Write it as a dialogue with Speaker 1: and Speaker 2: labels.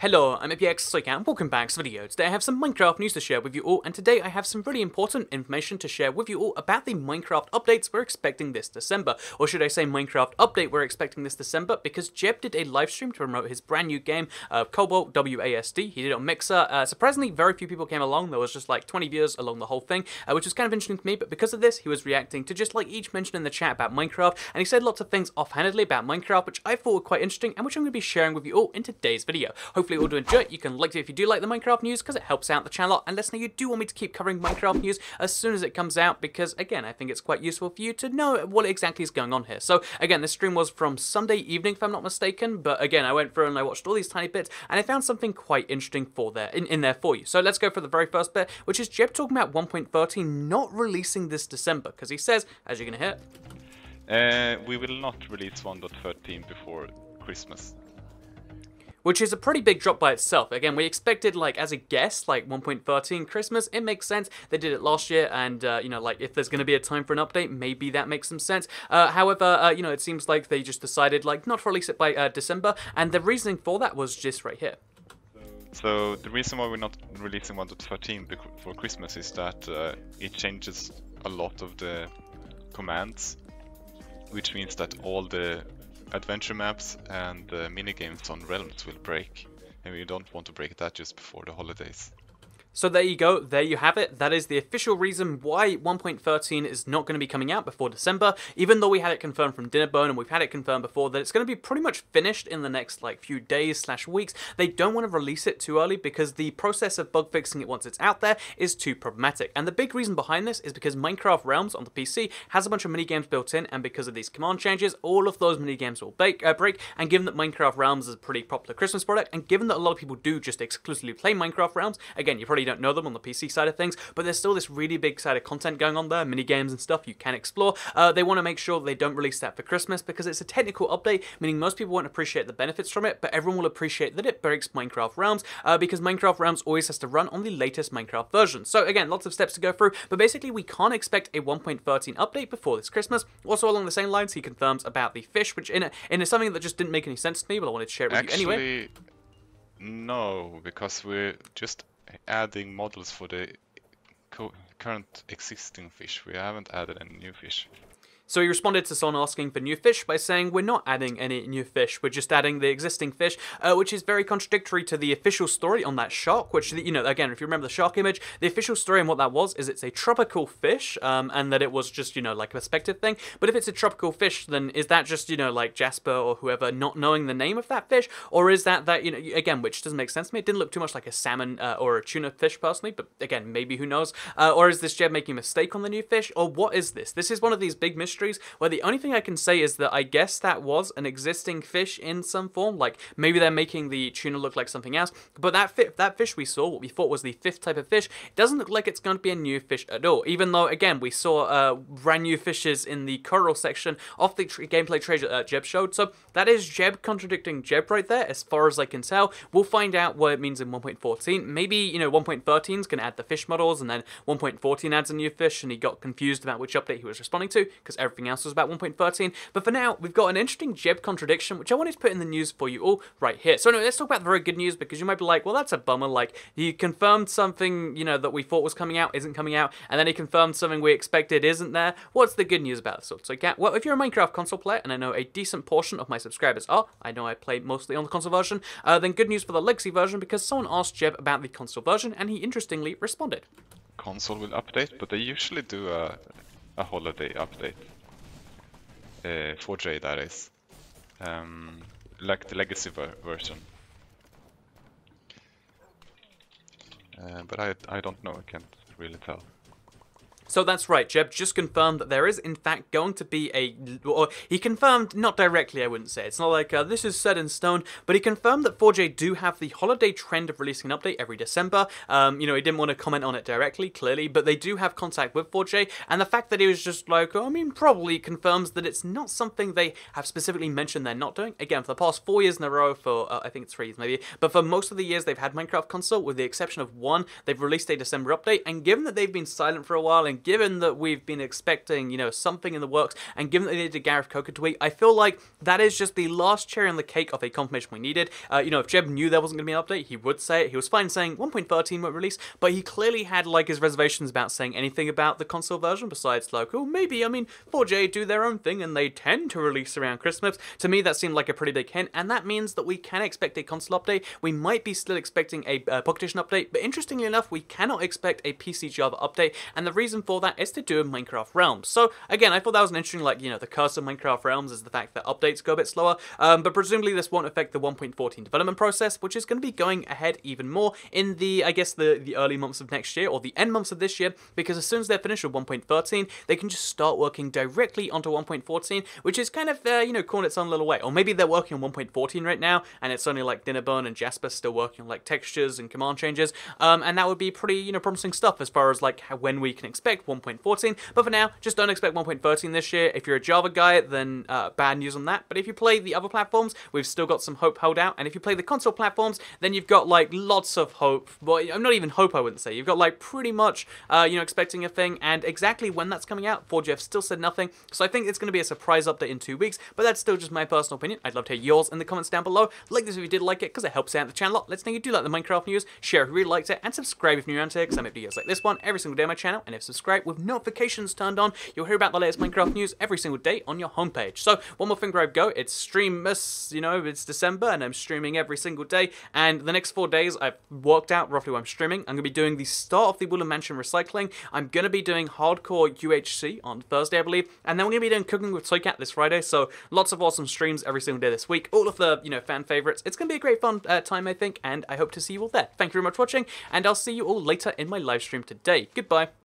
Speaker 1: Hello, I'm TU60 and welcome back to the video. Today I have some Minecraft news to share with you all, and today I have some really important information to share with you all about the Minecraft updates we're expecting this December. Or should I say Minecraft update we're expecting this December, because Jeb did a live stream to promote his brand new game, Cobalt WASD. He did it on Mixer. Surprisingly, very few people came along. There was just like 20 viewers along the whole thing, which was kind of interesting to me, but because of this, he was reacting to just like each mention in the chat about Minecraft, and he said lots of things offhandedly about Minecraft, which I thought were quite interesting, and which I'm going to be sharing with you all in today's video. Hopefully you'll do enjoy it. You can like it if you do like the Minecraft news, because it helps out the channel, and let us know you do want me to keep covering Minecraft news as soon as it comes out, because again, I think it's quite useful for you to know what exactly is going on here. So again, this stream was from Sunday evening, if I'm not mistaken, but again, I went through and I watched all these tiny bits, and I found something quite interesting for there in there for you. So let's go for the very first bit, which is Jeb talking about 1.13 not releasing this December, because he says, as you're gonna hear,
Speaker 2: we will not release 1.13 before Christmas.
Speaker 1: Which is a pretty big drop by itself. Again, we expected, like, as a guess, like 1.13 Christmas. It makes sense. They did it last year, and, you know, like, if there's going to be a time for an update, maybe that makes some sense. However, you know, it seems like they just decided, like, not to release it by December, and the reasoning for that was just right here.
Speaker 2: So the reason why we're not releasing 1.13 before Christmas is that it changes a lot of the commands, which means that all the adventure maps and minigames on realms will break, and we don't want to break that just before the holidays.
Speaker 1: So there you go, there you have it. That is the official reason why 1.13 is not going to be coming out before December, even though we had it confirmed from Dinnerbone, and we've had it confirmed before that it's going to be pretty much finished in the next like few days / weeks. They don't want to release it too early because the process of bug fixing it once it's out there is too problematic. And the big reason behind this is because Minecraft Realms on the PC has a bunch of minigames built in, and because of these command changes, all of those minigames will break. And given that Minecraft Realms is a pretty popular Christmas product, and given that a lot of people do just exclusively play Minecraft Realms, again, you probably don't know them on the PC side of things, but there's still this really big side of content going on there, mini games and stuff you can explore. They want to make sure they don't release that for Christmas because it's a technical update, meaning most people won't appreciate the benefits from it, but everyone will appreciate that it breaks Minecraft Realms, because Minecraft Realms always has to run on the latest Minecraft version. So again, lots of steps to go through, but basically we can't expect a 1.13 update before this Christmas. Also along the same lines, he confirms about the fish, which in something that just didn't make any sense to me, but I wanted to share it with you anyway.
Speaker 2: No, because we're just adding models for the current existing fish. We haven't added any new fish.
Speaker 1: So he responded to someone asking for new fish by saying, we're not adding any new fish, we're just adding the existing fish, which is very contradictory to the official story on that shark, which, you know, again, if you remember the shark image, the official story on what that was is it's a tropical fish, and that it was just, you know, like a perspective thing. But if it's a tropical fish, then is that just, you know, like Jasper or whoever not knowing the name of that fish? Or is that, you know, again, which doesn't make sense to me. It didn't look too much like a salmon or a tuna fish personally, but again, maybe who knows? Or is this Jeb making a mistake on the new fish? Or what is this? This is one of these big mysteries where the only thing I can say is that I guess that was an existing fish in some form, like maybe they're making the tuna look like something else, but that fish we saw, what we thought was the fifth type of fish, it doesn't look like it's going to be a new fish at all, even though, again, we saw brand new fishes in the coral section of the gameplay trailer Jeb showed, so that is Jeb contradicting Jeb right there, as far as I can tell. We'll find out what it means in 1.14, maybe, you know, 1.13 is going to add the fish models, and then 1.14 adds a new fish, and he got confused about which update he was responding to, because everything else was about 1.13, but for now, we've got an interesting Jeb contradiction, which I wanted to put in the news for you all right here. So anyway, let's talk about the very good news, because you might be like, well, that's a bummer, like, he confirmed something, you know, that we thought was coming out, isn't coming out, and then he confirmed something we expected isn't there. What's the good news about this? So, well, if you're a Minecraft console player, and I know a decent portion of my subscribers are, I know I play mostly on the console version, then good news for the legacy version, because someone asked Jeb about the console version, and he interestingly responded.
Speaker 2: Console will update, but they usually do a holiday update. 4J, that is, like the legacy version, but I don't know, I can't really tell.
Speaker 1: So that's right, Jeb just confirmed that there is in fact going to be or he confirmed, not directly I wouldn't say, it's not like this is set in stone, but he confirmed that 4J do have the holiday trend of releasing an update every December. You know, he didn't want to comment on it directly, clearly, but they do have contact with 4J, and the fact that he was just like, I mean, probably confirms that it's not something they have specifically mentioned they're not doing. Again, for the past 4 years in a row, for I think it's 3 years maybe, but for most of the years they've had Minecraft console, with the exception of one, they've released a December update, and given that they've been silent for a while, and given that we've been expecting, you know, something in the works, and given that they did a Gareth Coker tweet, I feel like that is just the last cherry on the cake of a confirmation we needed. You know, if Jeb knew there wasn't going to be an update, he would say it. He was fine saying 1.13 won't release, but he clearly had, like, his reservations about saying anything about the console version, besides, like, oh, maybe, I mean, 4J do their own thing, and they tend to release around Christmas. To me, that seemed like a pretty big hint, and that means that we can expect a console update. We might be still expecting a Pocket Edition update, but interestingly enough, we cannot expect a PC Java update, and the reason for that is to do with Minecraft Realms. So, again, I thought that was an interesting, like, you know, the curse of Minecraft Realms is the fact that updates go a bit slower, but presumably this won't affect the 1.14 development process, which is going to be going ahead even more in the, I guess, the early months of next year, or the end months of this year, because as soon as they're finished with 1.13, they can just start working directly onto 1.14, which is kind of, you know, calling its own little way. Or maybe they're working on 1.14 right now, and it's only like Dinnerbone and Jasper still working on like textures and command changes, and that would be pretty, you know, promising stuff as far as like when we can expect 1.14. But for now, just don't expect 1.13 this year. If you're a Java guy, then bad news on that. But if you play the other platforms, we've still got some hope held out. And if you play the console platforms, then you've got like lots of hope. Well, not even hope, I wouldn't say. You've got like pretty much, you know, expecting a thing. And exactly when that's coming out, 4GF still said nothing. So I think it's going to be a surprise update in 2 weeks. But that's still just my personal opinion. I'd love to hear yours in the comments down below. Like this if you did like it, because it helps out the channel a lot. Let's know you do like the Minecraft news. Share if you really liked it, and subscribe if you're new around here, because I make videos like this one every single day on my channel. And if subscribed with notifications turned on, you'll hear about the latest Minecraft news every single day on your homepage. So one more thing before I go, it's Streammas, you know, it's December, and I'm streaming every single day. And the next 4 days, I've worked out roughly what I'm streaming. I'm going to be doing the start of the Woolen Mansion recycling. I'm going to be doing hardcore UHC on Thursday, I believe. And then we're going to be doing cooking with Toycat this Friday. So lots of awesome streams every single day this week. All of the, you know, fan favorites. It's going to be a great fun time, I think. And I hope to see you all there. Thank you very much for watching. And I'll see you all later in my live stream today. Goodbye.